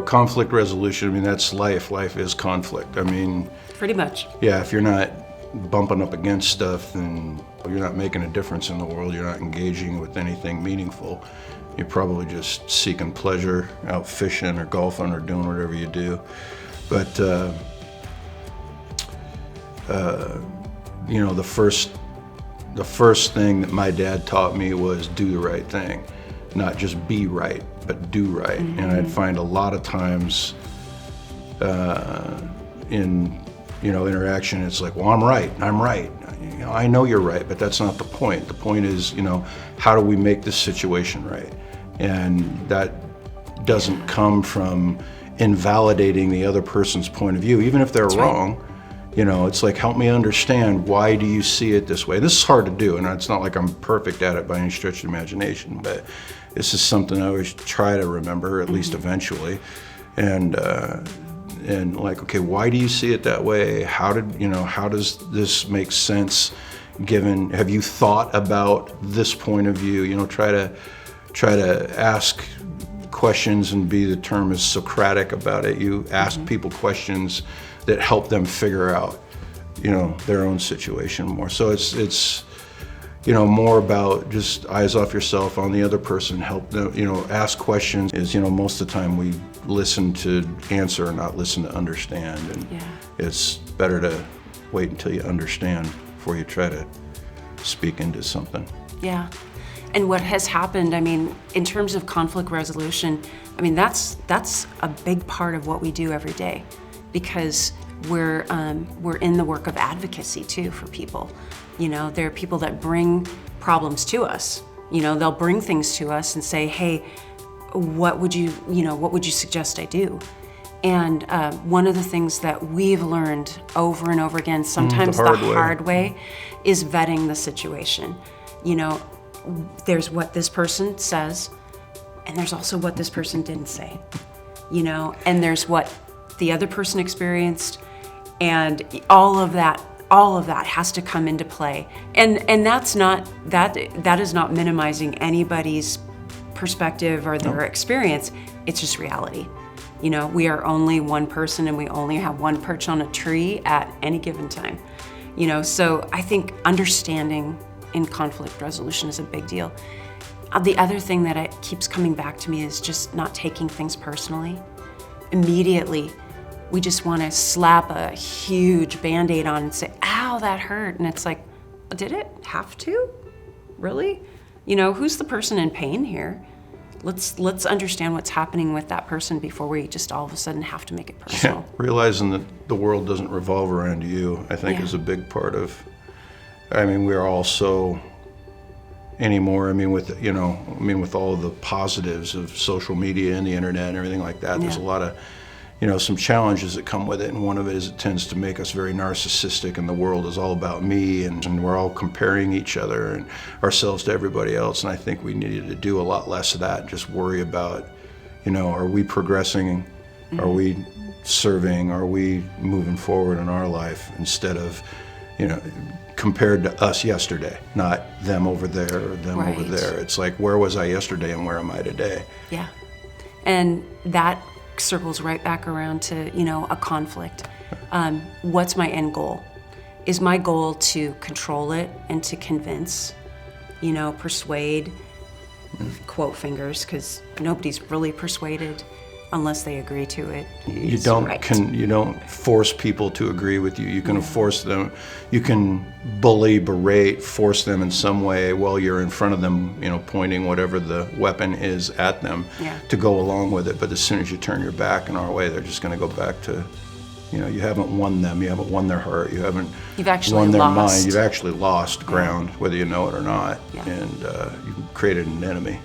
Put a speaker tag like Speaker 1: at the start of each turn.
Speaker 1: conflict resolution, I mean, that's life. Life is conflict. I mean,
Speaker 2: pretty much.
Speaker 1: Yeah, if you're not bumping up against stuff, then you're not making a difference in the world, you're not engaging with anything meaningful. You're probably just seeking pleasure, out fishing or golfing or doing whatever you do. But, you know, the first thing that my dad taught me was do the right thing. Not just be right, but do right. Mm-hmm. And I'd find a lot of times in, you know, interaction, it's like, well, I'm right. You know, I know you're right, but that's not the point. The point is, you know, how do we make this situation right? And that doesn't come from invalidating the other person's point of view, even if they're wrong. Right. You know, it's like, help me understand, why do you see it this way? This is hard to do, and it's not like I'm perfect at it by any stretch of the imagination, but this is something I always try to remember, at least eventually. And like, okay, why do you see it that way? How does this make sense given, have you thought about this point of view? You know, try to ask questions and be, the term is Socratic about it. You ask people questions that help them figure out, you know, their own situation more. So it's you know, more about just eyes off yourself on the other person, help them, you know, ask questions. Is, you know, most of the time we listen to answer, not listen to understand. And it's better to wait until you understand before you try to speak into something. Yeah.
Speaker 2: And what has happened, I mean, in terms of conflict resolution, I mean, that's a big part of what we do every day, because we're in the work of advocacy too for people. You know, there are people that bring problems to us. You know, they'll bring things to us and say, hey, what would you suggest I do? And one of the things that we've learned over and over again, sometimes the hard way, is vetting the situation. You know, there's what this person says, and there's also what this person didn't say. You know, and there's what the other person experienced, and all of that has to come into play. And that's not, that is not minimizing anybody's perspective or their experience. It's just reality. You know, we are only one person, and we only have one perch on a tree at any given time. You know, so I think understanding in conflict resolution is a big deal. The other thing that it keeps coming back to me is just not taking things personally. Immediately, we just want to slap a huge Band-Aid on and say, ow, that hurt. And it's like, did it have to? Really? You know, who's the person in pain here? Let's understand what's happening with that person before we just all of a sudden have to make it personal.
Speaker 1: Yeah, realizing that the world doesn't revolve around you, I think, is a big part of, I mean, we're all so anymore, I mean, with all of the positives of social media and the internet and everything like that, there's a lot of, you know, some challenges that come with it, and one of it is it tends to make us very narcissistic, and the world is all about me, and we're all comparing each other and ourselves to everybody else, and I think we needed to do a lot less of that, just worry about, you know, are we progressing, are we serving, are we moving forward in our life, instead of, you know, compared to us yesterday, not them over there or them over there. It's like, where was I yesterday and where am I today?
Speaker 2: Yeah, and that circles right back around to, you know, a conflict. What's my end goal? Is my goal to control it and to convince, you know, persuade, quote fingers, because nobody's really persuaded unless they agree to it.
Speaker 1: You don't force people to agree with you. You can force them, you can bully, berate, force them in some way while you're in front of them, you know, pointing whatever the weapon is at them to go along with it. But as soon as you turn your back in our way, they're just going to go back to, you know, you haven't won them, you haven't won their heart, you've won their mind, you've actually lost ground, whether you know it or not, and you've created an enemy.